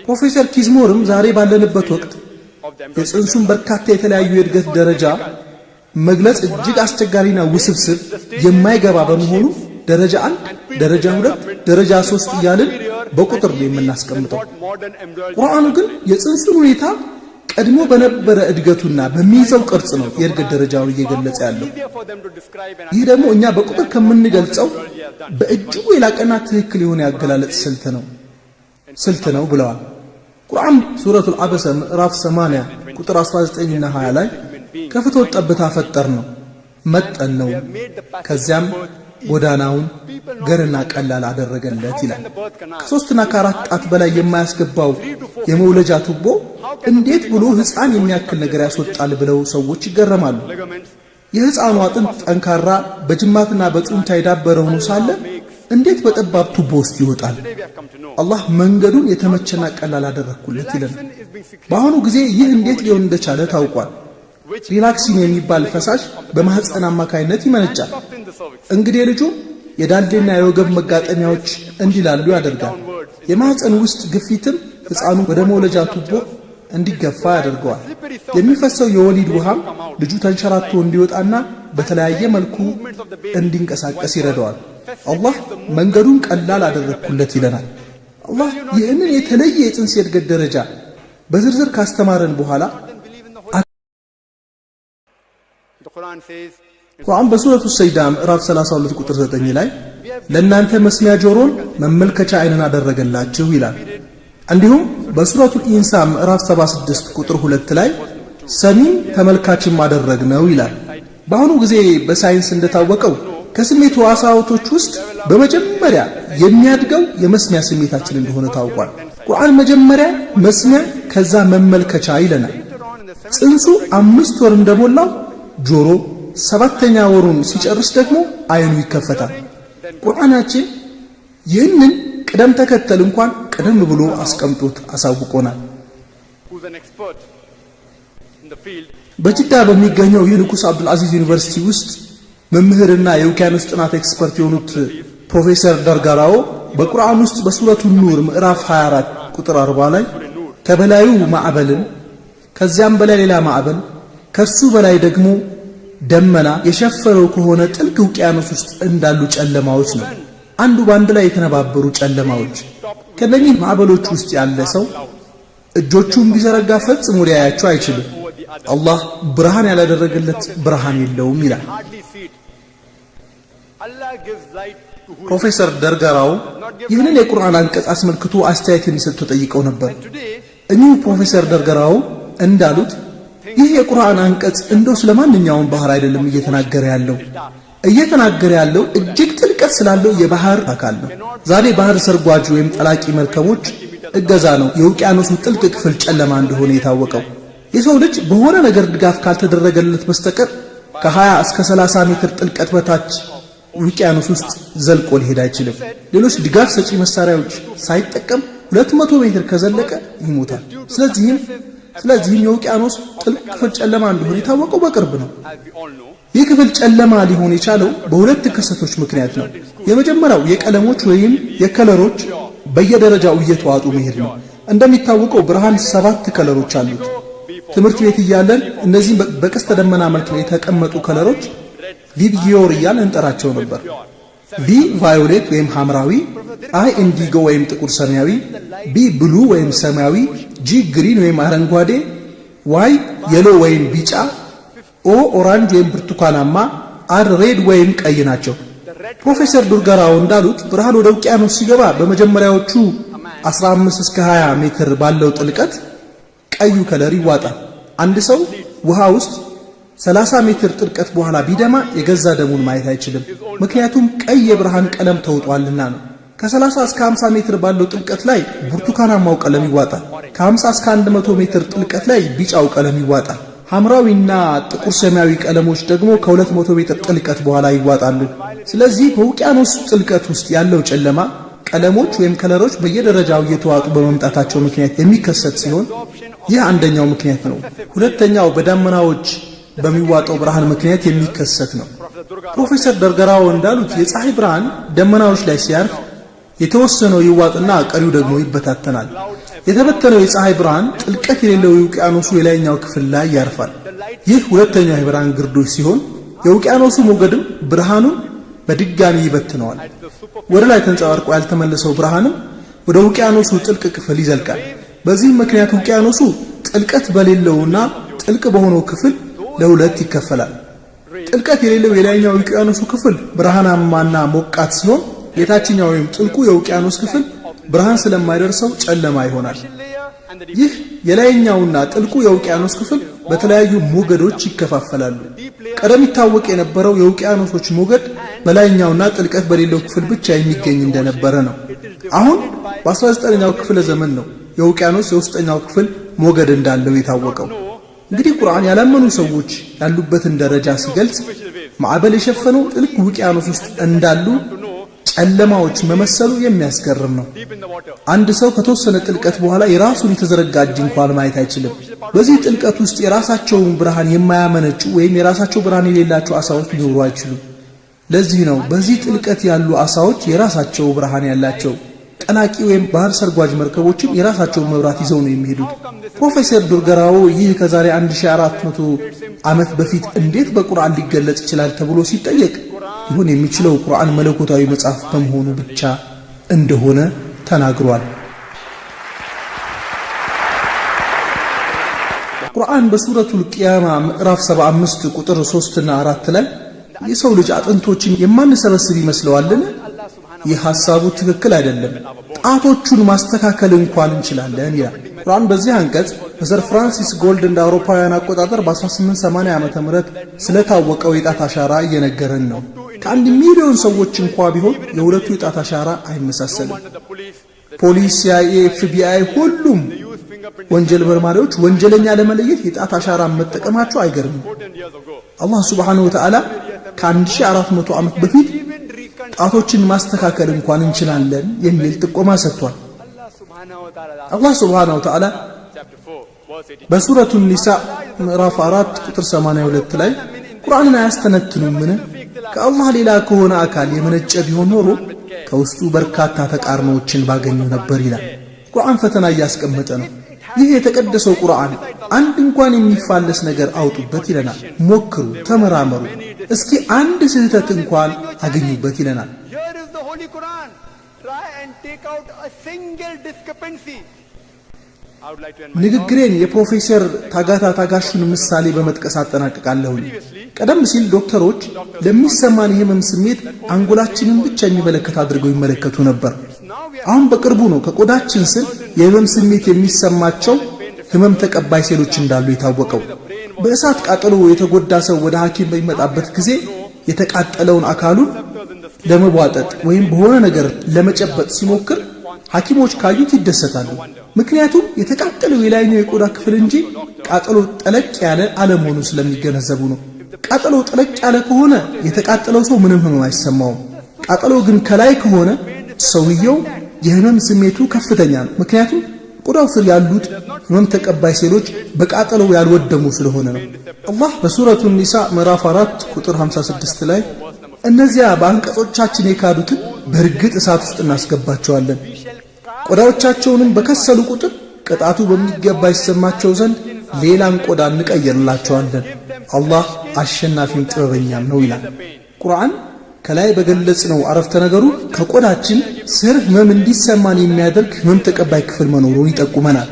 ፕሮፌሰር ኪዝሞርም ዛሬ ባለንበት ወቅት የጽንሱን በርካታ የተለያዩ የእድገት ደረጃ መግለጽ እጅግ አስቸጋሪና ውስብስብ የማይገባ በመሆኑ ደረጃ 1 ደረጃ 2 ደረጃ 3 እያልን በቁጥር ነው የምናስቀምጠው። ቁርአኑ ግን የጽንሱን ሁኔታ ቀድሞ በነበረ እድገቱና በሚይዘው ቅርጽ ነው የእድገት ደረጃውን እየገለጸ ያለው። ይህ ደግሞ እኛ በቁጥር ከምንገልጸው በእጅጉ የላቀና ትክክል የሆነ ያገላለጽ ስልት ነው ብለዋል። ቁርአን ሱረቱል አበሰ ምዕራፍ 80 ቁጥር 19 እና 20 ላይ ከፍቶት ጠብታ ፈጠር ነው መጠን ነው ከዚያም ጎዳናውን ገርና ቀላል አደረገለት ይላል። ከ3 እና ከ4 ጣት በላይ የማያስገባው የመውለጃ ቱቦ እንዴት ብሎ ሕፃን የሚያክል ነገር ያስወጣል ብለው ሰዎች ይገረማሉ። የሕፃኑ አጥንት ጠንካራ በጅማትና በጡንቻ የዳበረ ሆኖ ሳለ እንዴት በጠባብ ቱቦ ውስጥ ይወጣል? አላህ መንገዱን የተመቸና ቀላል አደረኩለት ይለናል። በአሁኑ ጊዜ ይህ እንዴት ሊሆን እንደቻለ ታውቋል። ሪላክሲን የሚባል ፈሳሽ በማህፀን አማካይነት ይመነጫል። እንግዲህ ልጁ የዳሌና የወገብ መጋጠሚያዎች እንዲላሉ ያደርጋል። የማህፀን ውስጥ ግፊትም ሕፃኑ ወደ መውለጃ ቱቦ እንዲገፋ ያደርገዋል። የሚፈሰው የወሊድ ውሃም ልጁ ተንሸራቶ እንዲወጣና በተለያየ መልኩ እንዲንቀሳቀስ ይረዳዋል። አላህ መንገዱን ቀላል አደረኩለት ይለናል። አላህ ይህንን የተለየ የጽንስ የእድገት ደረጃ በዝርዝር ካስተማረን በኋላ ቁርአን በሱረቱ ሰይዳ ምዕራፍ 32 ቁጥር 9 ላይ ለእናንተ መስሚያ ጆሮን መመልከቻ ዓይንን አደረገላችሁ ይላል። እንዲሁም በሱረቱ ኢንሳ ምዕራፍ 76 ቁጥር 2 ላይ ሰሚም ተመልካችም አደረግነው ይላል። በአሁኑ ጊዜ በሳይንስ እንደታወቀው ከስሜት ሕዋሳቶች ውስጥ በመጀመሪያ የሚያድገው የመስሚያ ስሜታችን እንደሆነ ታውቋል። ቁርአን መጀመሪያ መስሚያ ከዛ መመልከቻ ይለናል። ጽንሱ 5 ወር እንደሞላው ጆሮ 7ኛ ወሩን ሲጨርስ ደግሞ አይኑ ይከፈታል። ቁርአናችን ይህንን ቅደም ተከተል እንኳን ቀደም ብሎ አስቀምጦት አሳውቆናል። በጅዳ በሚገኘው የንጉስ አብዱልአዚዝ ዩኒቨርሲቲ ውስጥ መምህርና የውቅያኖስ ጥናት ኤክስፐርት የሆኑት ፕሮፌሰር ደርጋራው በቁርአን ውስጥ በሱረቱ ኑር ምዕራፍ 24 ቁጥር 40 ላይ ከበላዩ ማዕበልን ከዚያም በላይ ሌላ ማዕበል ከሱ በላይ ደግሞ ደመና የሸፈረው ከሆነ ጥልቅ ውቅያኖስ ውስጥ እንዳሉ ጨለማዎች ነው። አንዱ ባንድ ላይ የተነባበሩ ጨለማዎች። ከነኚህ ማዕበሎች ውስጥ ያለ ሰው እጆቹን ቢዘረጋ ፈጽሞ ሊያያቸው አይችልም። አላህ ብርሃን ያላደረገለት ብርሃን የለውም ይላል። ፕሮፌሰር ደርጋራው ይህንን የቁርአን አንቀጽ አስመልክቶ አስተያየት እንዲሰጡ ተጠይቀው ነበር። እኚሁ ፕሮፌሰር ደርጋራው እንዳሉት ይህ የቁርአን አንቀጽ እንደው ስለማንኛውም ባህር አይደለም እየተናገረ ያለው እጅግ ጥልቀት ስላለው የባህር አካል ነው። ዛሬ ባህር ሰርጓጅ ወይም ጠላቂ መርከቦች እገዛ ነው የውቅያኖሱ ጥልቅ ክፍል ጨለማ እንደሆነ የታወቀው። የሰው ልጅ በሆነ ነገር ድጋፍ ካልተደረገለት በስተቀር ከ20 እስከ 30 ሜትር ጥልቀት በታች ውቅያኖስ ውስጥ ዘልቆ ሊሄድ አይችልም። ሌሎች ድጋፍ ሰጪ መሳሪያዎች ሳይጠቀም 200 ሜትር ከዘለቀ ይሞታል። ስለዚህም የውቅያኖስ ጥልቅ ክፍል ጨለማ እንደሆነ የታወቀው በቅርብ ነው። ይህ ክፍል ጨለማ ሊሆን የቻለው በሁለት ክስተቶች ምክንያት ነው። የመጀመሪያው የቀለሞች ወይም የከለሮች በየደረጃው እየተዋጡ መሄድ ነው። እንደሚታወቀው ብርሃን 7 ከለሮች አሉት። ትምህርት ቤት እያለን እነዚህ በቀስተ ደመና መልክ የተቀመጡ ከለሮች ቪቪዮር እያልን እንጠራቸው ነበር። ቪ ቫዮሌት ወይም ሐምራዊ፣ አይ ኢንዲጎ ወይም ጥቁር ሰማያዊ፣ ቢ ብሉ ወይም ሰማያዊ፣ ጂ ግሪን ወይም አረንጓዴ፣ ዋይ የሎ ወይም ቢጫ፣ ኦ ኦራንጅ ወይም ብርቱካናማ፣ አር ሬድ ወይም ቀይ ናቸው። ፕሮፌሰር ዱርጋራው እንዳሉት ብርሃን ወደ ውቅያኖስ ሲገባ በመጀመሪያዎቹ 15 እስከ 20 ሜትር ባለው ጥልቀት ቀዩ ከለር ይዋጣል። አንድ ሰው ውሃ ውስጥ 30 ሜትር ጥልቀት በኋላ ቢደማ የገዛ ደሙን ማየት አይችልም። ምክንያቱም ቀይ የብርሃን ቀለም ተውጧልና ነው። ከ30 እስከ 50 ሜትር ባለው ጥልቀት ላይ ብርቱካናማው ቀለም ይዋጣል። ከ50 እስከ 100 ሜትር ጥልቀት ላይ ቢጫው ቀለም ይዋጣል። ሐምራዊና ጥቁር ሰማያዊ ቀለሞች ደግሞ ከ200 ሜትር ጥልቀት በኋላ ይዋጣሉ። ስለዚህ በውቅያኖስ ጥልቀት ውስጥ ያለው ጨለማ ቀለሞች ወይም ከለሮች በየደረጃው እየተዋጡ በመምጣታቸው ምክንያት የሚከሰት ሲሆን ይህ አንደኛው ምክንያት ነው። ሁለተኛው በዳመናዎች በሚዋጣው ብርሃን ምክንያት የሚከሰት ነው። ፕሮፌሰር ደርጋራው እንዳሉት የፀሐይ ብርሃን ደመናዎች ላይ ሲያርፍ የተወሰነው ይዋጥና ቀሪው ደግሞ ይበታተናል። የተበተነው የፀሐይ ብርሃን ጥልቀት የሌለው የውቅያኖሱ የላይኛው ክፍል ላይ ያርፋል። ይህ ሁለተኛው የብርሃን ግርዶሽ ሲሆን የውቅያኖሱ ሞገድም ብርሃኑን በድጋሚ ይበትነዋል። ወደ ላይ ተንጸባርቆ ያልተመለሰው ብርሃንም ወደ ውቅያኖሱ ጥልቅ ክፍል ይዘልቃል። በዚህ ምክንያት ውቅያኖሱ ጥልቀት በሌለውና ጥልቅ በሆነው ክፍል ለሁለት ይከፈላል። ጥልቀት የሌለው የላይኛው የውቅያኖሱ ክፍል ብርሃናማና ሞቃት ሲሆን የታችኛው ወይም ጥልቁ የውቅያኖስ ክፍል ብርሃን ስለማይደርሰው ጨለማ ይሆናል። ይህ የላይኛውና ጥልቁ የውቅያኖስ ክፍል በተለያዩ ሞገዶች ይከፋፈላሉ። ቀደም ይታወቅ የነበረው የውቅያኖሶች ሞገድ በላይኛውና ጥልቀት በሌለው ክፍል ብቻ የሚገኝ እንደነበረ ነው። አሁን በ19ኛው ክፍለ ዘመን ነው የውቅያኖስ የውስጠኛው ክፍል ሞገድ እንዳለው የታወቀው። እንግዲህ ቁርአን ያላመኑ ሰዎች ያሉበትን ደረጃ ሲገልጽ ማዕበል የሸፈነው ጥልቅ ውቅያኖስ ውስጥ እንዳሉ ጨለማዎች መመሰሉ የሚያስገርም ነው። አንድ ሰው ከተወሰነ ጥልቀት በኋላ የራሱን የተዘረጋ እጅ እንኳን ማየት አይችልም። በዚህ ጥልቀት ውስጥ የራሳቸውን ብርሃን የማያመነጩ ወይም የራሳቸው ብርሃን የሌላቸው አሳዎች ሊኖሩ አይችሉም። ለዚህ ነው በዚህ ጥልቀት ያሉ አሳዎች የራሳቸው ብርሃን ያላቸው። ጠላቂ ወይም ባህር ሰርጓጅ መርከቦችም የራሳቸውን መብራት ይዘው ነው የሚሄዱት። ፕሮፌሰር ዱርገራው ይህ ከዛሬ 1400 ዓመት በፊት እንዴት በቁርአን ሊገለጽ ይችላል ተብሎ ሲጠየቅ ይሁን የሚችለው ቁርአን መለኮታዊ መጽሐፍ በመሆኑ ብቻ እንደሆነ ተናግሯል። ቁርአን በሱረቱል ቂያማ ምዕራፍ 75 ቁጥር 3 እና 4 ላይ የሰው ልጅ አጥንቶችን የማንሰበስብ ይመስለዋልን? ይህ ሐሳቡ ትክክል አይደለም፣ ጣቶቹን ማስተካከል እንኳን እንችላለን ይላል ቁርአን። በዚህ አንቀጽ በሰር ፍራንሲስ ጎልድ እንደ አውሮፓውያን አቆጣጠር በ1880 ዓመተ ምህረት ስለታወቀው የጣት አሻራ እየነገረን ነው። ከ1 ሚሊዮን ሰዎች እንኳን ቢሆን የሁለቱ የጣት አሻራ አይመሳሰልም። ፖሊስ፣ CIA፣ FBI ሁሉም ወንጀል መርማሪዎች ወንጀለኛ ለመለየት የጣት አሻራ መጠቀማቸው አይገርምም። አላህ Subhanahu Wa Ta'ala ከ1400 ዓመት በፊት ጣቶችን ማስተካከል እንኳን እንችላለን የሚል ጥቆማ ሰጥቷል። አላህ Subhanahu Wa Ta'ala በሱረቱ ኒሳ ምዕራፍ 4 ቁጥር 82 ላይ ቁርአንን አያስተነትኑምን? ከአላህ ሌላ ከሆነ አካል የመነጨ ቢሆን ኖሮ ከውስጡ በርካታ ተቃርኖዎችን ባገኙ ነበር ይላል። ቁርአን ፈተና እያስቀመጠ ነው። ይህ የተቀደሰው ቁርአን አንድ እንኳን የሚፋለስ ነገር አውጡበት ይለናል። ሞክሩ፣ ተመራመሩ፣ እስኪ አንድ ስህተት እንኳን አገኙበት ይለናል። ንግግሬን የፕሮፌሰር ታጋታ ታጋሹን ምሳሌ በመጥቀስ አጠናቅቃለሁ። ቀደም ሲል ዶክተሮች ለሚሰማን የህመም ስሜት አንጎላችንን ብቻ የሚመለከት አድርገው ይመለከቱ ነበር። አሁን በቅርቡ ነው ከቆዳችን ስር የህመም ስሜት የሚሰማቸው ህመም ተቀባይ ሴሎች እንዳሉ የታወቀው። በእሳት ቃጠሎ የተጎዳ ሰው ወደ ሐኪም በሚመጣበት ጊዜ የተቃጠለውን አካሉን ለመቧጠጥ ወይም በሆነ ነገር ለመጨበጥ ሲሞክር ሐኪሞች ካዩት ይደሰታሉ። ምክንያቱም የተቃጠለው የላይኛው የቆዳ ክፍል እንጂ ቃጠሎ ጠለቅ ያለ አለመሆኑን ስለሚገነዘቡ ነው። ቃጠሎ ጠለቅ ያለ ከሆነ የተቃጠለው ሰው ምንም ህመም አይሰማውም። ቃጠሎ ግን ከላይ ከሆነ ሰውየው የህመም ስሜቱ ከፍተኛ ነው። ምክንያቱም ቆዳው ስር ያሉት ህመም ተቀባይ ሴሎች በቃጠለው ያልወደሙ ስለሆነ ነው። አላህ በሱረቱ ኒሳ ምዕራፍ 4 ቁጥር 56 ላይ እነዚያ በአንቀጾቻችን የካዱትን በእርግጥ እሳት ውስጥ እናስገባቸዋለን፣ ቆዳዎቻቸውንም በከሰሉ ቁጥር ቅጣቱ በሚገባ ይሰማቸው ዘንድ ሌላን ቆዳ እንቀይርላቸዋለን፣ አላህ አሸናፊም ጥበበኛም ነው ይላል። ቁርአን ከላይ በገለጽነው አረፍተ ነገሩ ከቆዳችን ስር ህመም እንዲሰማን የሚያደርግ ህመም ተቀባይ ክፍል መኖሩን ይጠቁመናል።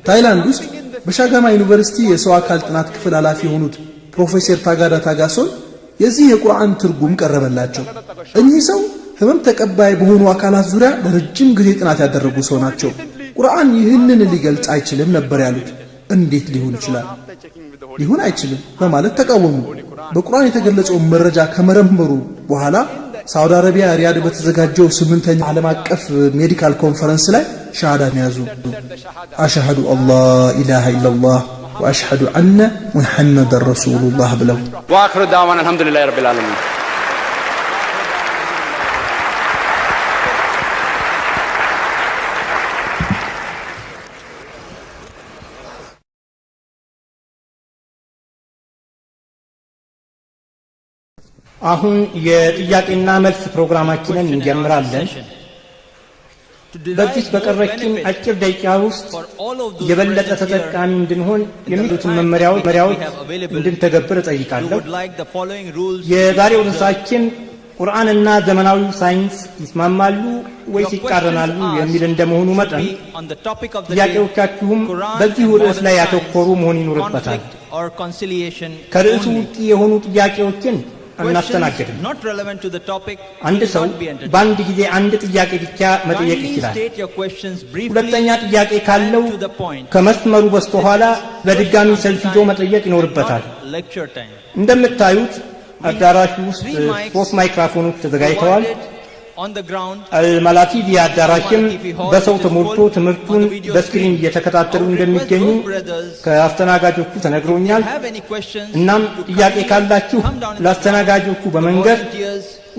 ታይላንድ ውስጥ በሻጋማ ዩኒቨርሲቲ የሰው አካል ጥናት ክፍል ኃላፊ የሆኑት ፕሮፌሰር ታጋዳ ታጋሶን የዚህ የቁርአን ትርጉም ቀረበላቸው። እኚህ ሰው ህመም ተቀባይ በሆኑ አካላት ዙሪያ ለረጅም ጊዜ ጥናት ያደረጉ ሰው ናቸው። ቁርአን ይህንን ሊገልጽ አይችልም ነበር ያሉት። እንዴት ሊሆን ይችላል? ሊሆን አይችልም በማለት ተቃወሙ። በቁርአን የተገለጸው መረጃ ከመረመሩ በኋላ ሳውዲ አረቢያ ሪያድ በተዘጋጀው 8ኛ ዓለም አቀፍ ሜዲካል ኮንፈረንስ ላይ ሻሃዳን ያዙ። አሽሀዱ አላህ ኢላሃ ኢላላህ ወአሽሀዱ አነ ሙሐመደን ረሱሉላህ ብለው ወአኽሩ ዳዕዋና አልሐምዱሊላሂ ረቢል ዓለሚን። አሁን የጥያቄና መልስ ፕሮግራማችንን እንጀምራለን። በዚህ በቀረችን አጭር ደቂቃ ውስጥ የበለጠ ተጠቃሚ እንድንሆን የሚሉትን መመሪያዎች እንድንተገብር እጠይቃለሁ። የዛሬው ርዕሳችን ቁርአንና ዘመናዊ ሳይንስ ይስማማሉ ወይስ ይቃረናሉ የሚል እንደመሆኑ መጠን ጥያቄዎቻችሁም በዚሁ ርዕስ ላይ ያተኮሩ መሆን ይኖርበታል። ከርዕሱ ውጪ የሆኑ ጥያቄዎችን አናስተናግድም። አንድ ሰው በአንድ ጊዜ አንድ ጥያቄ ብቻ መጠየቅ ይችላል። ሁለተኛ ጥያቄ ካለው ከመስመሩ በስተኋላ በድጋሚ ሰልፍ ይዞ መጠየቅ ይኖርበታል። እንደምታዩት አዳራሹ ውስጥ 3 ማይክሮፎኖች ተዘጋጅተዋል። አልማላቲቪ አዳራሽም በሰው ተሞልቶ ትምህርቱን በስክሪን እየተከታተሉ እንደሚገኙ ከአስተናጋጆቹ ተነግሮኛል። እናም ጥያቄ ካላችሁ ለአስተናጋጆቹ በመንገር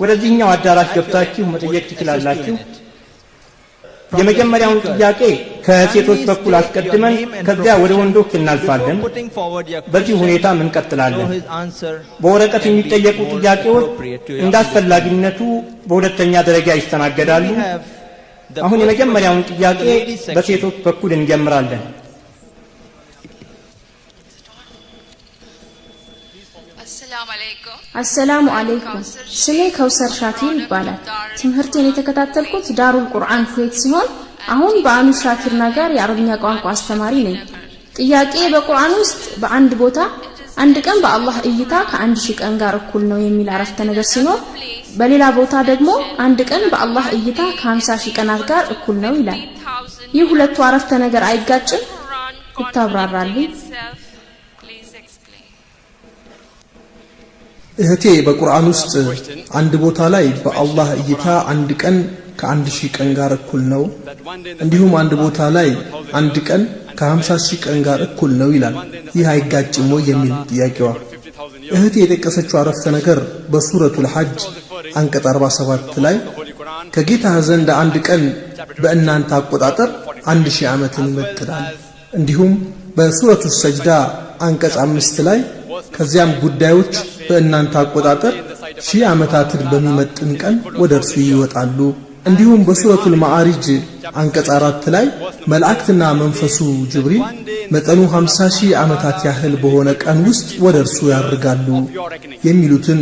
ወደዚህኛው አዳራሽ ገብታችሁ መጠየቅ ትችላላችሁ። የመጀመሪያውን ጥያቄ ከሴቶች በኩል አስቀድመን ከዚያ ወደ ወንዶች እናልፋለን። በዚህ ሁኔታ እንቀጥላለን። በወረቀት የሚጠየቁ ጥያቄዎች እንዳስፈላጊነቱ በሁለተኛ ደረጃ ይስተናገዳሉ። አሁን የመጀመሪያውን ጥያቄ በሴቶች በኩል እንጀምራለን። አሰላሙ አለይኩም። ስሜ ከውሰር ሻኪር ይባላል። ትምህርቴን የተከታተልኩት ዳሩል ቁርአን ኩዌት ሲሆን አሁን በአኑ ሻኪር ነገር የአረብኛ ቋንቋ አስተማሪ ነኝ። ጥያቄ በቁርአን ውስጥ በአንድ ቦታ አንድ ቀን በአላህ እይታ ከ1000 ቀን ጋር እኩል ነው የሚል አረፍተ ነገር ሲኖር በሌላ ቦታ ደግሞ አንድ ቀን በአላህ እይታ ከ50000 ቀናት ጋር እኩል ነው ይላል። ይህ ሁለቱ አረፍተ ነገር አይጋጭም? ይታብራራልኝ። እህቴ በቁርአን ውስጥ አንድ ቦታ ላይ በአላህ እይታ አንድ ቀን ከ1000 ቀን ጋር እኩል ነው፣ እንዲሁም አንድ ቦታ ላይ አንድ ቀን ከ50000 ቀን ጋር እኩል ነው ይላል። ይህ አይጋጭም ወይ የሚል ጥያቄዋ። እህቴ የጠቀሰችው አረፍተ ነገር በሱረቱል ሐጅ አንቀጽ 47 ላይ ከጌታ ዘንድ አንድ ቀን በእናንተ አቆጣጠር 1000 ዓመትን ይመጥናል፣ እንዲሁም በሱረቱ ሰጅዳ አንቀጽ 5 ላይ ከዚያም ጉዳዮች በእናንተ አቆጣጠር 1000 ዓመታትን በሚመጥን ቀን ወደ እርሱ ይወጣሉ፣ እንዲሁም በሱረቱል ማዓሪጅ አንቀጽ 4 ላይ መላእክትና መንፈሱ ጅብሪል መጠኑ 50000 ዓመታት ያህል በሆነ ቀን ውስጥ ወደ እርሱ ያርጋሉ የሚሉትን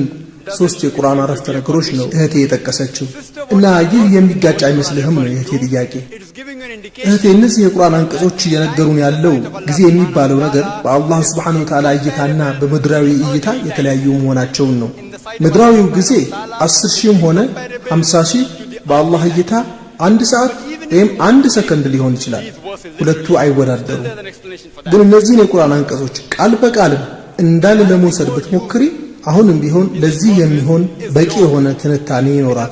3 የቁርአን አረፍተ ነገሮች ነው እህቴ የጠቀሰችው። እና ይህ የሚጋጭ አይመስልህም ነው የእህቴ ጥያቄ። እህቴ እነዚህ የቁርአን አንቀጾች እየነገሩን ያለው ጊዜ የሚባለው ነገር በአላህ ሱብሓነሁ ወተዓላ እይታና በምድራዊ እይታ የተለያዩ መሆናቸውን ነው። ምድራዊው ጊዜ 10000 ሆነ 50000 በአላህ እይታ 1 ሰዓት ወይም 1 ሰከንድ ሊሆን ይችላል። ሁለቱ አይወዳደሩም። ግን እነዚህን የቁርአን አንቀጾች ቃል በቃል እንዳለ ለመውሰድ ብትሞክሪ አሁንም ቢሆን ለዚህ የሚሆን በቂ የሆነ ትንታኔ ይኖራል።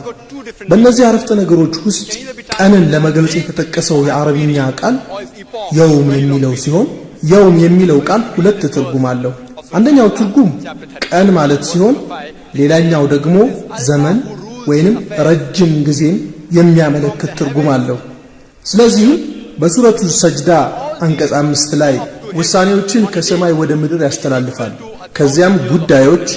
በእነዚህ አረፍተ ነገሮች ውስጥ ቀንን ለመግለጽ የተጠቀሰው የአረብኛ ቃል የውም የሚለው ሲሆን የውም የሚለው ቃል 2 ትርጉም አለው። አንደኛው ትርጉም ቀን ማለት ሲሆን ሌላኛው ደግሞ ዘመን ወይንም ረጅም ጊዜን የሚያመለክት ትርጉም አለው። ስለዚህ በሱረቱ ሰጅዳ አንቀጽ 5 ላይ ውሳኔዎችን ከሰማይ ወደ ምድር ያስተላልፋል፣ ከዚያም ጉዳዮች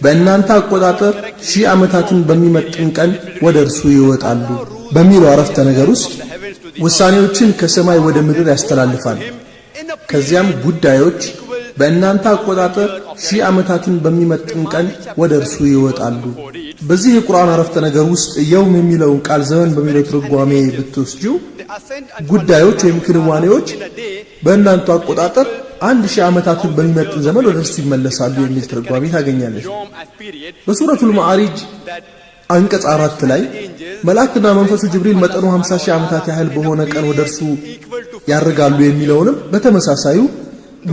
በእናንተ አቆጣጠር 1000 ዓመታትን በሚመጥን ቀን ወደ እርሱ ይወጣሉ በሚለው አረፍተ ነገር ውስጥ ውሳኔዎችን ከሰማይ ወደ ምድር ያስተላልፋል፣ ከዚያም ጉዳዮች በእናንተ አቆጣጠር 1000 ዓመታትን በሚመጥን ቀን ወደ እርሱ ይወጣሉ። በዚህ የቁርአን አረፍተ ነገር ውስጥ የውም የሚለውን ቃል ዘመን በሚለው ትርጓሜ ብትወስጂው ጉዳዮች ወይም ክንዋኔዎች በእናንተ አቆጣጠር 1000 ዓመታትን በሚመጥን ዘመን ወደ እርሱ ይመለሳሉ የሚል ትርጓሜ ታገኛለች። በሱረቱል ማዓሪጅ አንቀጽ 4 ላይ መላእክትና መንፈሱ ጅብሪል መጠኑ 50000 ዓመታት ያህል በሆነ ቀን ወደ እርሱ ያርጋሉ የሚለውንም በተመሳሳዩ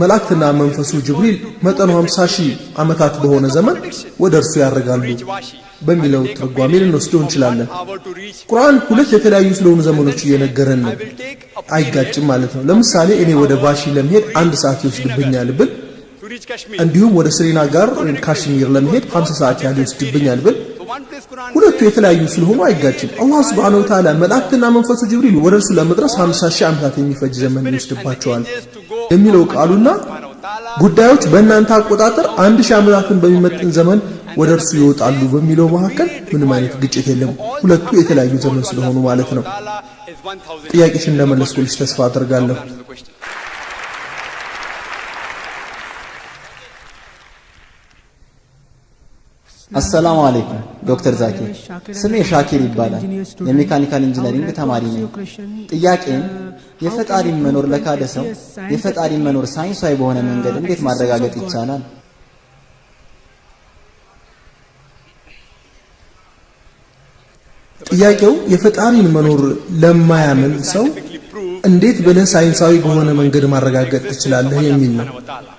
መላእክትና መንፈሱ ጅብሪል መጠኑ 50000 ዓመታት በሆነ ዘመን ወደ እርሱ ያርጋሉ በሚለው ትርጓሜ ልንወስደው እንችላለን። ቁርአን 2 የተለያዩ ስለሆኑ ዘመኖች እየነገረን ነው። አይጋጭም ማለት ነው። ለምሳሌ እኔ ወደ ቫሺ ለመሄድ 1 ሰዓት ይወስድብኛል ብል፣ እንዲሁም ወደ ስሪናጋር ወይም ካሽሚር ለመሄድ 50 ሰዓት ያህል ይወስድብኛል ብል ሁለቱ የተለያዩ ስለሆኑ አይጋጭም። አላህ Subhanahu Wa Ta'ala መላእክትና መንፈሱ ጅብሪል ወደ እርሱ ለመድረስ 50000 ዓመታት የሚፈጅ ዘመን ይወስድባቸዋል የሚለው ቃሉና ጉዳዮች በእናንተ አቆጣጠር 1000 ዓመታትን በሚመጥን ዘመን ወደ እርሱ ይወጣሉ በሚለው መካከል ምንም አይነት ግጭት የለም። ሁለቱ የተለያዩ ዘመን ስለሆኑ ማለት ነው። ጥያቄሽን እንደመለስኩልሽ ተስፋ አደርጋለሁ። አሰላሙ አለይኩም ዶክተር ዛኪር። ስሜ ሻኪር ይባላል። የሜካኒካል ኢንጂነሪንግ ተማሪ ነኝ። ጥያቄም የፈጣሪን መኖር ለካደ ሰው የፈጣሪን መኖር ሳይንሳዊ በሆነ መንገድ እንዴት ማረጋገጥ ይቻላል? ጥያቄው የፈጣሪን መኖር ለማያምን ሰው እንዴት ብለህ ሳይንሳዊ በሆነ መንገድ ማረጋገጥ ትችላለህ የሚል ነው።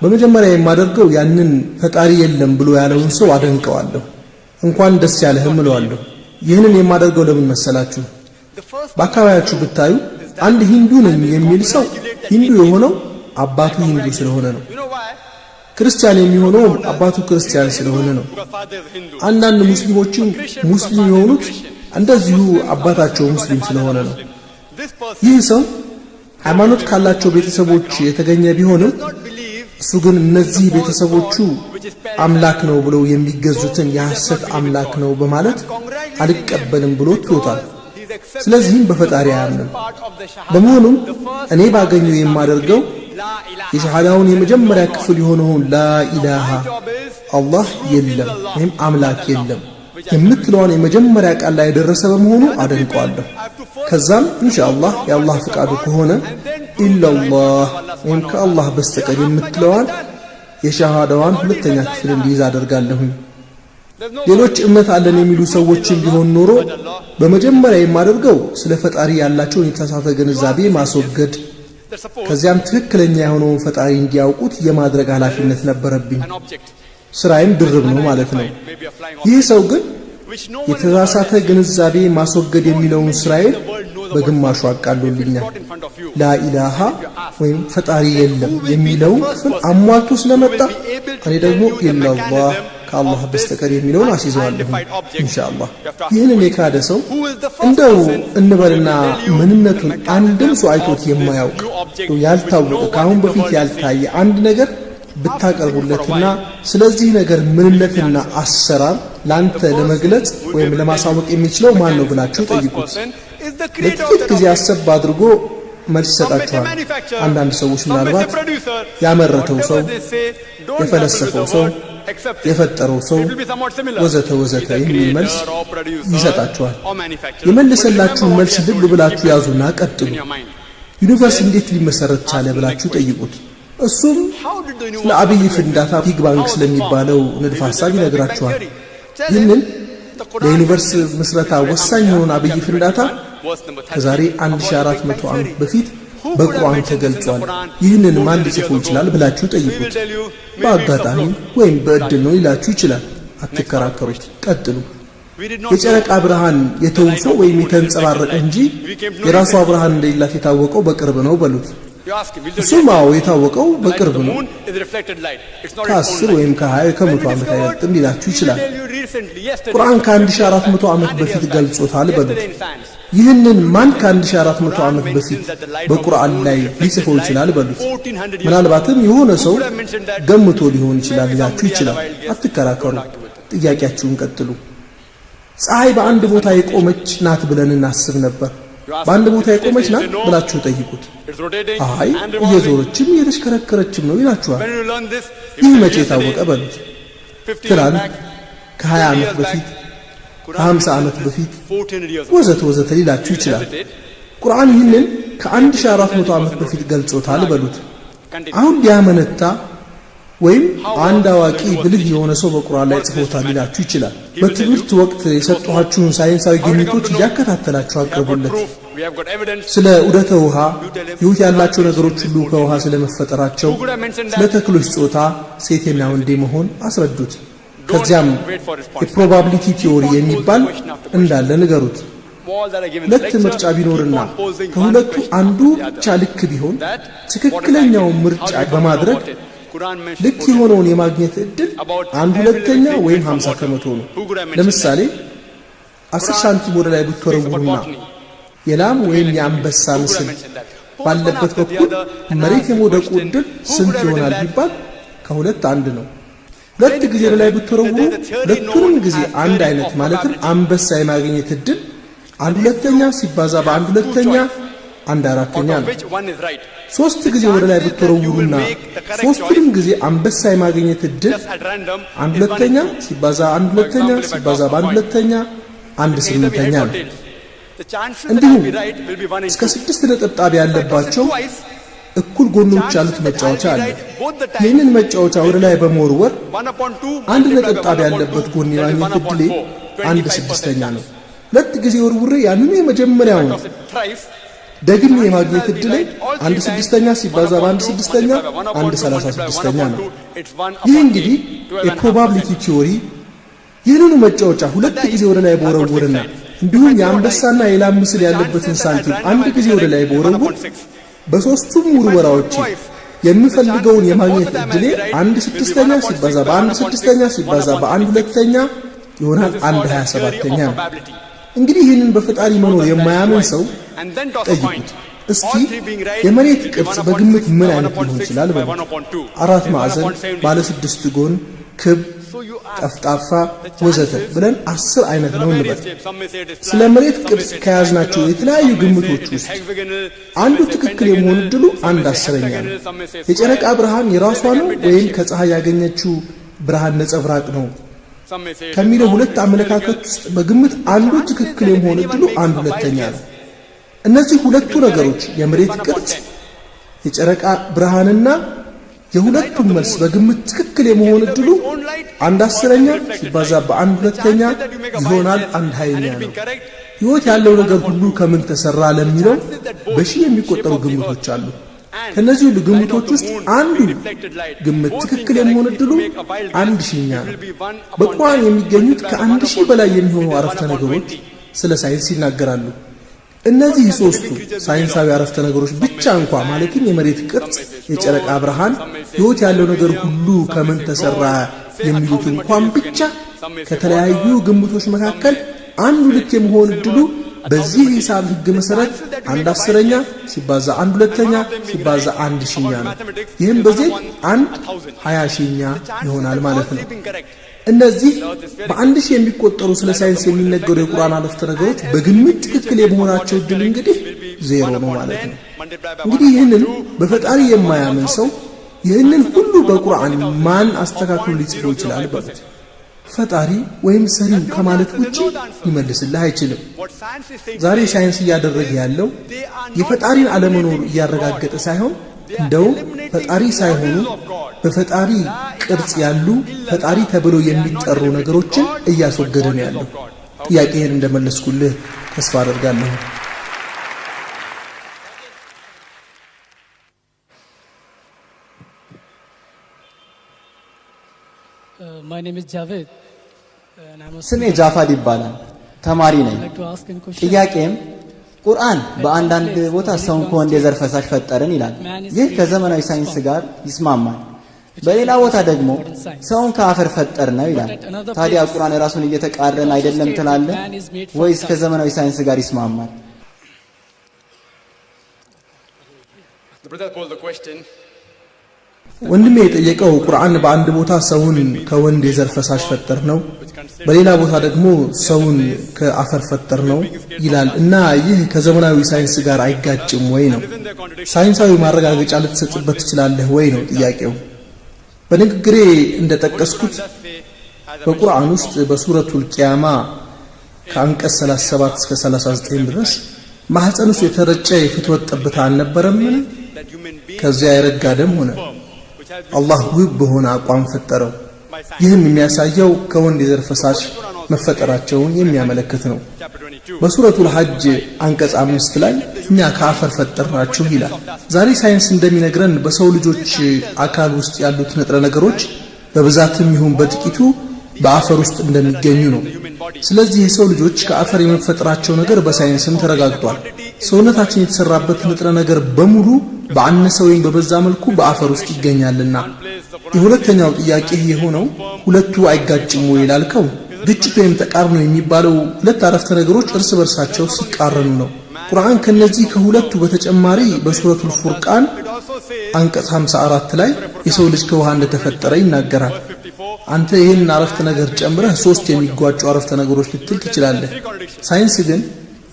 በመጀመሪያ የማደርገው ያንን ፈጣሪ የለም ብሎ ያለውን ሰው አደንቀዋለሁ፣ እንኳን ደስ ያለህም እለዋለሁ። ይህንን የማደርገው ለምን መሰላችሁ? በአካባቢያችሁ ብታዩ አንድ ሂንዱ ነኝ የሚል ሰው ሂንዱ የሆነው አባቱ ሂንዱ ስለሆነ ነው። ክርስቲያን የሚሆነው አባቱ ክርስቲያን ስለሆነ ነው። አንዳንድ ሙስሊሞችም ሙስሊም የሆኑት እንደዚሁ አባታቸው ሙስሊም ስለሆነ ነው። ይህ ሰው ሃይማኖት ካላቸው ቤተሰቦች የተገኘ ቢሆንም እሱ ግን እነዚህ ቤተሰቦቹ አምላክ ነው ብለው የሚገዙትን የሐሰት አምላክ ነው በማለት አልቀበልም ብሎ ትቶታል። ስለዚህም በፈጣሪ አያምንም። በመሆኑም እኔ ባገኘው የማደርገው የሸሃዳውን የመጀመሪያ ክፍል የሆነውን ላኢላሃ አላህ የለም ወይም አምላክ የለም የምትለዋን የመጀመሪያ ቃል ላይ የደረሰ በመሆኑ አደንቀዋለሁ። ከዛም ኢንሻአላህ የአላህ ፍቃዱ ከሆነ ኢላላህ ወይም ከአላህ በስተቀር የምትለዋን የሸሃዳዋን ሁለተኛ ክፍል እንዲይዝ አደርጋለሁ። ሌሎች እምነት አለን የሚሉ ሰዎችን ቢሆን ኖሮ በመጀመሪያ የማደርገው ስለ ፈጣሪ ያላቸውን የተሳሳተ ግንዛቤ ማስወገድ፣ ከዚያም ትክክለኛ የሆነውን ፈጣሪ እንዲያውቁት የማድረግ ኃላፊነት ነበረብኝ። ስራዬም ድርብ ነው ማለት ነው። ይህ ሰው ግን የተሳሳተ ግንዛቤ ማስወገድ የሚለውን ስራዬን በግማሹ አቃሎልኛል። ላኢላሃ ወይም ፈጣሪ የለም የሚለውን ክፍል አሟልቶ ስለመጣ እኔ ደግሞ ኢላላህ ከአላህ በስተቀር የሚለውን አስይዘዋለሁ ኢንሻአላህ። ይህንን የካደ ሰው እንደው እንበልና ምንነቱን አንድም ሰው አይቶት የማያውቅ ያልታወቀ ከአሁን በፊት ያልታየ አንድ ነገር ብታቀርቡለትና ስለዚህ ነገር ምንነትና አሰራር ላንተ ለመግለጽ ወይም ለማሳወቅ የሚችለው ማን ነው ብላችሁ ጠይቁት። ለጥቂት ጊዜ አሰብ አድርጎ መልስ ይሰጣችኋል። አንዳንድ ሰዎች ምናልባት ያመረተው ሰው፣ የፈለሰፈው ሰው፣ የፈጠረው ሰው ወዘተ ወዘተ የሚል መልስ ይሰጣችኋል። የመለሰላችሁን መልስ ልብ ብላችሁ ያዙና ቀጥሉ። ዩኒቨርስ እንዴት ሊመሰረት ቻለ ብላችሁ ጠይቁት። እሱም ለአብይ ፍንዳታ ቢግ ባንግ ስለሚባለው ንድፈ ሐሳብ ይነግራችኋል። ይህንን ለዩኒቨርስ ምስረታ ወሳኝ የሆነ አብይ ፍንዳታ ከዛሬ 1400 ዓመት በፊት በቁርአን ተገልጿል። ይህንን ማን ሊጽፈው ይችላል ብላችሁ ጠይቁት። በአጋጣሚ ወይም በእድል ነው ይላችሁ ይችላል። አትከራከሩት፣ ቀጥሉ። የጨረቃ ብርሃን የተውሶ ወይም የተንጸባረቀ እንጂ የራሷ ብርሃን እንደሌላት የታወቀው በቅርብ ነው በሉት። እሱም አዎ የታወቀው በቅርብ ነው፣ ከ10 ወይም ከ20 ከ100 ዓመት አይበልጥም ሊላችሁ ይችላል። ቁርአን ከ1400 ዓመት በፊት ገልጾታል በሉት። ይህንን ማን ከ1400 ዓመት በፊት በቁርአን ላይ ሊጽፈው ይችላል በሉት። ምናልባትም የሆነ ሰው ገምቶ ሊሆን ይችላል ሊላችሁ ይችላል። አትከራከሩ፣ ጥያቄያችሁን ቀጥሉ። ፀሐይ በአንድ ቦታ የቆመች ናት ብለን እናስብ ነበር። በአንድ ቦታ የቆመች ናት ብላችሁ ጠይቁት። አይ እየዞረችም እየተሽከረከረችም ነው ይላችኋል። ይህ መቼ ታወቀ በሉት። ትናንት፣ ከ20 ዓመት በፊት፣ ከ50 ዓመት በፊት ወዘተ ወዘተ ሊላችሁ ይችላል። ቁርአን ይህንን ከ1400 ዓመት በፊት ገልጾታል በሉት። አሁን ቢያመነታ ወይም አንድ አዋቂ ብልህ የሆነ ሰው በቁርአን ላይ ጽፎታል ሊላችሁ ይችላል። በትምህርት ወቅት የሰጠኋችሁን ሳይንሳዊ ግኝቶች እያከታተላችሁ አቅርቡለት። ስለ ዑደተ ውሃ፣ ሕይወት ያላቸው ነገሮች ሁሉ ከውሃ ስለመፈጠራቸው፣ ስለ ተክሎች ጾታ ሴትና ወንዴ መሆን አስረዱት። ከዚያም የፕሮባቢሊቲ ቲዮሪ የሚባል እንዳለ ንገሩት። ሁለት ምርጫ ቢኖርና ከሁለቱ አንዱ ብቻ ልክ ቢሆን ትክክለኛውን ምርጫ በማድረግ ልክ የሆነውን የማግኘት እድል 1/2 ወይም 50 ከመቶ ነው። ለምሳሌ 10 ሳንቲም ወደ ላይ ብትወረውሩና የላም ወይም የአንበሳ ምስል ባለበት በኩል መሬት የመውደቁ እድል ስንት ይሆናል ቢባል ከሁለት አንድ ነው። ሁለት ጊዜ ወደ ላይ ብትወረውሩ ሁለቱንም ጊዜ አንድ አይነት ማለትም አንበሳ የማግኘት እድል አንድ ሁለተኛ ሲባዛ በአንድ ሁለተኛ አንድ አራተኛ ነው። ሶስት ጊዜ ወደ ላይ ብትወረውሩና ሶስቱንም ጊዜ አንበሳ የማግኘት እድል አንድ ሁለተኛ ሲባዛ አንድ ሁለተኛ ሲባዛ በአንድ ሁለተኛ አንድ ስምንተኛ ነው። እንዲሁም እስከ 6 ነጠብጣብ ያለባቸው እኩል ጎኖች ያሉት መጫወቻ አለ። ይህንን መጫወቻ ወደ ላይ በመወርወር አንድ ነጠብጣብ ያለበት ጎን የማግኘት እድሌ አንድ ስድስተኛ ነው። ሁለት ጊዜ ወርውሬ ያንኑ የመጀመሪያውን ደግሜ የማግኘት እድሌ አንድ ስድስተኛ ሲባዛ በአንድ ስድስተኛ አንድ 36ኛ ነው። ይህ እንግዲህ የፕሮባቢሊቲ ቲዮሪ ይህንኑ መጫወቻ ሁለት ጊዜ ወደ ላይ በወረውርና እንዲሁም የአንበሳና የላም ምስል ያለበትን ሳንቲም አንድ ጊዜ ወደ ላይ በወረውር በሶስቱም ውርወራዎች የምፈልገውን የማግኘት እድሌ አንድ ስድስተኛ ሲባዛ በአንድ ስድስተኛ ሲባዛ በአንድ ሁለተኛ ይሆናል አንድ 27ኛ ነው። እንግዲህ ይህንን በፈጣሪ መኖር የማያምን ሰው ጠይቁት እስኪ የመሬት ቅርጽ በግምት ምን አይነት ሊሆን ይችላል በሉት። አራት ማዕዘን፣ ባለ 6 ጎን፣ ክብ፣ ጠፍጣፋ ወዘተ ብለን 10 አይነት ነው እንበል። ስለ መሬት ቅርጽ ከያዝናቸው የተለያዩ ግምቶች ውስጥ አንዱ ትክክል የመሆን እድሉ 1/10ኛ ነው። የጨረቃ ብርሃን የራሷ ነው ወይም ከፀሐይ ያገኘችው ብርሃን ነጸብራቅ ነው ከሚለው ሁለት አመለካከት ውስጥ በግምት አንዱ ትክክል የመሆን እድሉ 1/2ኛ ነው። እነዚህ ሁለቱ ነገሮች የመሬት ቅርጽ፣ የጨረቃ ብርሃንና የሁለቱም መልስ በግምት ትክክል የመሆን እድሉ 1/10ኛ ሲባዛ በ1/2ኛ ይሆናል 1/20ኛ ነው። ሕይወት ያለው ነገር ሁሉ ከምን ተሰራ ለሚለው በሺህ የሚቆጠሩ ግምቶች አሉ። ከነዚህ ሁሉ ግምቶች ውስጥ አንዱ ግምት ትክክል የመሆን እድሉ 1000ኛ ነው። በቁርአን የሚገኙት ከ1000 በላይ የሚሆኑ አረፍተ ነገሮች ስለ ሳይንስ ይናገራሉ። እነዚህ ሶስቱ ሳይንሳዊ አረፍተ ነገሮች ብቻ እንኳን ማለትም የመሬት ቅርጽ፣ የጨረቃ ብርሃን፣ ሕይወት ያለው ነገር ሁሉ ከምን ተሰራ የሚሉት እንኳን ብቻ ከተለያዩ ግምቶች መካከል አንዱ ልክ የመሆን እድሉ በዚህ ሂሳብ ህግ መሰረት 1/10ኛ ሲባዛ 1/2ኛ ሲባዛ 1000ኛ ነው። ይህም በዚህ 1/20ኛ ይሆናል ማለት ነው። እነዚህ በ1000 የሚቆጠሩ ስለ ሳይንስ የሚነገሩ የቁርአን አረፍተ ነገሮች በግምት ትክክል የመሆናቸው እድል እንግዲህ 0 ነው ማለት ነው። እንግዲህ ይህንን በፈጣሪ የማያምን ሰው ይህንን ሁሉ በቁርአን ማን አስተካክሎ ሊጽፈው ይችላል በሉት። ፈጣሪ ወይም ሰሪ ከማለት ውጪ ሊመልስልህ አይችልም። ዛሬ ሳይንስ እያደረገ ያለው የፈጣሪን አለመኖር እያረጋገጠ ሳይሆን እንደውም ፈጣሪ ሳይሆኑ በፈጣሪ ቅርጽ ያሉ ፈጣሪ ተብለው የሚጠሩ ነገሮችን እያስወገደ ነው ያለው። ጥያቄህን እንደመለስኩልህ ተስፋ አደርጋለሁ። ስሜ ጃፋድ ይባላል። ተማሪ ነኝ። ጥያቄም ቁርአን በአንዳንድ ቦታ ሰውን ከወንድ የዘር ፈሳሽ ፈጠርን ይላል። ይህ ከዘመናዊ ሳይንስ ጋር ይስማማል። በሌላ ቦታ ደግሞ ሰውን ከአፈር ፈጠር ነው ይላል። ታዲያ ቁርአን ራሱን እየተቃረነ አይደለም ትላለህ ወይስ ከዘመናዊ ሳይንስ ጋር ይስማማል? ወንድሜ የጠየቀው ቁርአን በአንድ ቦታ ሰውን ከወንድ የዘር ፈሳሽ ፈጠር ነው፣ በሌላ ቦታ ደግሞ ሰውን ከአፈር ፈጠር ነው ይላል እና ይህ ከዘመናዊ ሳይንስ ጋር አይጋጭም ወይ ነው። ሳይንሳዊ ማረጋገጫ ልትሰጥበት ትችላለህ ወይ ነው ጥያቄው። በንግግሬ እንደጠቀስኩት በቁርአን ውስጥ በሱረቱል ቂያማ ከአንቀጽ 37 እስከ 39 ድረስ ማህፀን ውስጥ የተረጨ የፍትወት ጠብታ አልነበረምን? ከዚያ የረጋ ደም ሆነ። አላህ ውብ በሆነ አቋም ፈጠረው። ይህም የሚያሳየው ከወንድ የዘር ፈሳሽ መፈጠራቸውን የሚያመለክት ነው። በሱረቱል ሐጅ አንቀጽ 5 ላይ እኛ ከአፈር ፈጠርናችሁ ይላል። ዛሬ ሳይንስ እንደሚነግረን በሰው ልጆች አካል ውስጥ ያሉት ንጥረ ነገሮች በብዛትም ይሁን በጥቂቱ በአፈር ውስጥ እንደሚገኙ ነው። ስለዚህ የሰው ልጆች ከአፈር የመፈጠራቸው ነገር በሳይንስም ተረጋግጧል። ሰውነታችን የተሰራበት ንጥረ ነገር በሙሉ በአነሰ ወይም በበዛ መልኩ በአፈር ውስጥ ይገኛልና። የሁለተኛው ጥያቄ የሆነው ሁለቱ አይጋጭም ወይ ላልከው፣ ግጭት ወይም ተቃርኖ የሚባለው ሁለት አረፍተ ነገሮች እርስ በርሳቸው ሲቃረኑ ነው። ቁርአን ከነዚህ ከሁለቱ በተጨማሪ በሱረቱል ፉርቃን አንቀጽ 54 ላይ የሰው ልጅ ከውሃ እንደተፈጠረ ይናገራል። አንተ ይህን አረፍተ ነገር ጨምረህ 3 የሚጓጩ አረፍተ ነገሮች ልትል ትችላለህ። ሳይንስ ግን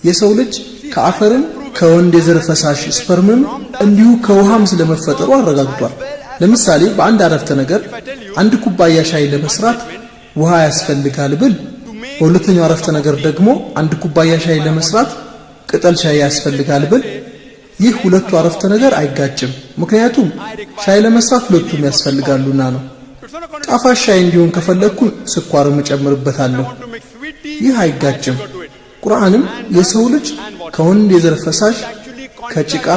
የሰው ልጅ ከአፈርም ከወንድ የዘር ፈሳሽ ስፐርምም እንዲሁ ከውሃም ስለመፈጠሩ አረጋግጧል። ለምሳሌ በአንድ አረፍተ ነገር አንድ ኩባያ ሻይ ለመስራት ውሃ ያስፈልጋል ብል፣ በሁለተኛው አረፍተ ነገር ደግሞ አንድ ኩባያ ሻይ ለመስራት ቅጠል ሻይ ያስፈልጋል ብል፣ ይህ ሁለቱ አረፍተ ነገር አይጋጭም። ምክንያቱም ሻይ ለመስራት ሁለቱም ያስፈልጋሉና ነው። ጣፋጭ ሻይ እንዲሆን ከፈለኩ ስኳርም እጨምርበታለሁ። ይህ አይጋጭም። ቁርአንም የሰው ልጅ ከወንድ የዘር ፈሳሽ ከጭቃ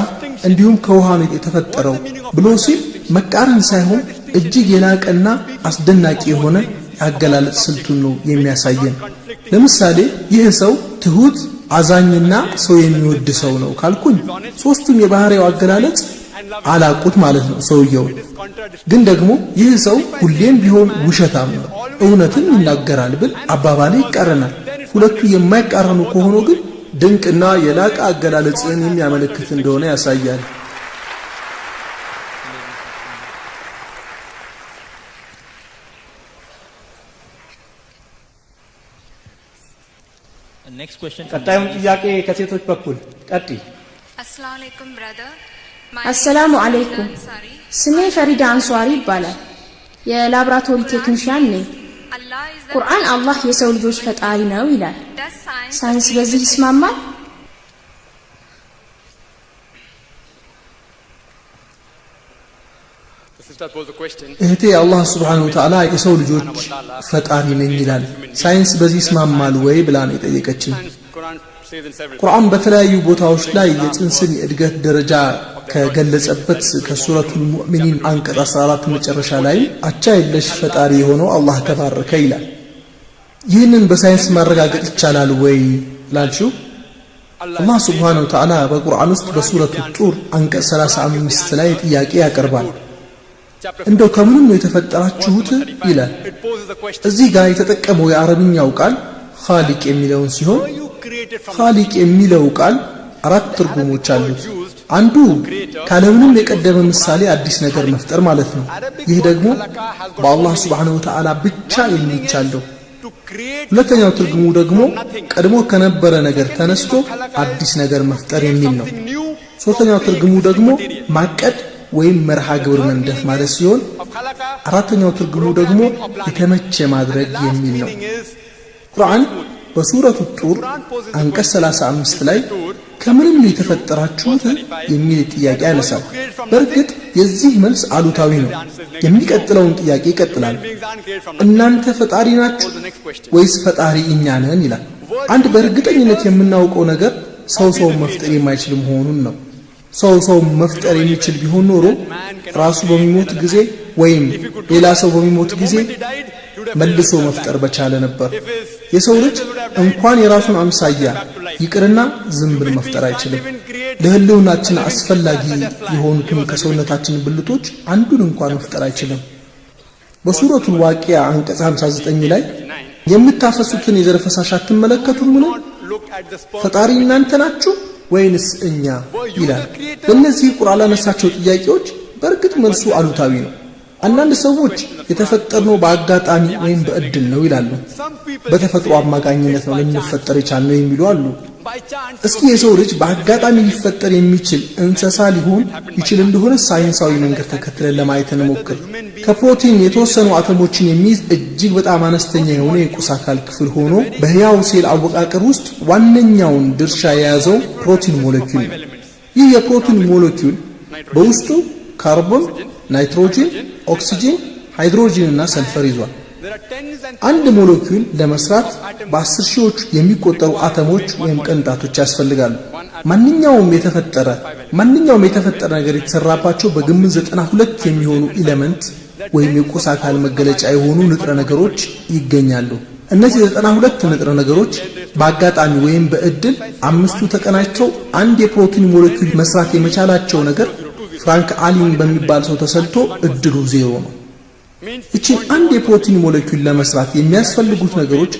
እንዲሁም ከውሃ ነው የተፈጠረው ብሎ ሲል መቃረን ሳይሆን እጅግ የላቀና አስደናቂ የሆነ ያገላለጽ ስልቱን ነው የሚያሳየን። ለምሳሌ ይህ ሰው ትሁት አዛኝና ሰው የሚወድ ሰው ነው ካልኩኝ ሶስቱም የባህሪው አገላለጽ አላቁት ማለት ነው። ሰውየው ግን ደግሞ ይህ ሰው ሁሌም ቢሆን ውሸታም ነው፣ እውነትን ይናገራል ብል አባባሌ ይቃረናል። ሁለቱ የማይቃረኑ ከሆኑ ግን ድንቅና የላቀ አገላለጽን የሚያመለክት እንደሆነ ያሳያል። ቀጣዩን ጥያቄ ከሴቶች በኩል ቀጥይ። አሰላሙ አለይኩም። ስሜ ፈሪዳ አንሷሪ ይባላል። የላብራቶሪ ቴክኒሻን ነኝ። ቁርአን አላህ የሰው ልጆች ፈጣሪ ነው ይላል። ሳይንስ በዚህ ይስማማል? እህቴ አላህ ሱብሓነሁ ወተዓላ የሰው ልጆች ፈጣሪ ነኝ ይላል፣ ሳይንስ በዚህ ይስማማል ወይ ብላ ነው የጠየቀችኝ። ቁርአን በተለያዩ ቦታዎች ላይ የጽንስን የእድገት ደረጃ ከገለጸበት ከሱረቱል ሙእሚኒን አንቀጽ 14 መጨረሻ ላይ አቻ የለሽ ፈጣሪ የሆነው አላህ ተባረከ ይላል። ይህንን በሳይንስ ማረጋገጥ ይቻላል ወይ ላልሽው፣ አላህ ሱብሓነሁ ወተዓላ በቁርአን ውስጥ በሱረቱ ጡር አንቀጽ 35 ላይ ጥያቄ ያቀርባል። እንደው ከምንም ነው የተፈጠራችሁት ይላል። እዚህ ጋር የተጠቀመው የአረብኛው ቃል ኻሊቅ የሚለውን ሲሆን ኻሊቅ የሚለው ቃል 4 ትርጉሞች አሉት። አንዱ ካለምንም የቀደመ ምሳሌ አዲስ ነገር መፍጠር ማለት ነው። ይህ ደግሞ በአላህ ሱብሓነሁ ወተዓላ ብቻ የሚቻለው። ሁለተኛው ትርጉሙ ደግሞ ቀድሞ ከነበረ ነገር ተነስቶ አዲስ ነገር መፍጠር የሚል ነው። ሶስተኛው ትርጉሙ ደግሞ ማቀድ ወይም መርሃ ግብር መንደፍ ማለት ሲሆን፣ አራተኛው ትርጉሙ ደግሞ የተመቸ ማድረግ የሚል ነው። ቁርአን በሱረቱ ጡር አንቀጽ 35 ላይ ከምንም ነው የተፈጠራችሁት የሚል ጥያቄ ያነሳል። በእርግጥ የዚህ መልስ አሉታዊ ነው። የሚቀጥለውን ጥያቄ ይቀጥላል። እናንተ ፈጣሪ ናችሁ ወይስ ፈጣሪ እኛ ነን ይላል። አንድ በእርግጠኝነት የምናውቀው ነገር ሰው መፍጠር የማይችል መሆኑን ነው። ሰው መፍጠር የሚችል ቢሆን ኖሮ ራሱ በሚሞት ጊዜ ወይም ሌላ ሰው በሚሞት ጊዜ መልሶ መፍጠር በቻለ ነበር። የሰው ልጅ እንኳን የራሱን አምሳያ ይቅርና ዝንብን መፍጠር አይችልም። ለህልውናችን አስፈላጊ የሆኑትን ከሰውነታችን ብልቶች አንዱን እንኳን መፍጠር አይችልም። በሱረቱል ዋቂያ አንቀጽ 59 ላይ የምታፈሱትን የዘር ፈሳሽ አትመለከቱምን? ፈጣሪ እናንተ ናችሁ ወይንስ እኛ ይላል። በእነዚህ ቁርአን ላነሳቸው ጥያቄዎች በእርግጥ መልሱ አሉታዊ ነው። አንዳንድ ሰዎች የተፈጠርነው በአጋጣሚ ወይም በእድል ነው ይላሉ። በተፈጥሮ አማካኝነት ነው ልንፈጠር የቻልነው የሚሉ አሉ። እስኪ የሰው ልጅ በአጋጣሚ ሊፈጠር የሚችል እንስሳ ሊሆን ይችል እንደሆነ ሳይንሳዊ መንገድ ተከትለን ለማየት እንሞክር። ከፕሮቲን የተወሰኑ አተሞችን የሚይዝ እጅግ በጣም አነስተኛ የሆነ የቁስ አካል ክፍል ሆኖ በህያው ሴል አወቃቀር ውስጥ ዋነኛውን ድርሻ የያዘው ፕሮቲን ሞለኪውል ነው። ይህ የፕሮቲን ሞለኪውል በውስጡ ካርቦን፣ ናይትሮጂን፣ ኦክሲጂን፣ ሃይድሮጂን እና ሰልፈር ይዟል። አንድ ሞለኪውል ለመስራት በ10 ሺዎች የሚቆጠሩ አተሞች ወይም ቅንጣቶች ያስፈልጋሉ። ማንኛውም የተፈጠረ ነገር የተሰራባቸው በግምት 92 የሚሆኑ ኤሌመንት ወይም የቁስ አካል መገለጫ የሆኑ ንጥረ ነገሮች ይገኛሉ። እነዚህ 92 ንጥረ ነገሮች በአጋጣሚ ወይም በእድል አምስቱ ተቀናጅተው አንድ የፕሮቲን ሞለኪውል መስራት የመቻላቸው ነገር ፍራንክ አሊን በሚባል ሰው ተሰልቶ እድሉ 0 ነው። እቺን አንድ የፕሮቲን ሞለኪውል ለመስራት የሚያስፈልጉት ነገሮች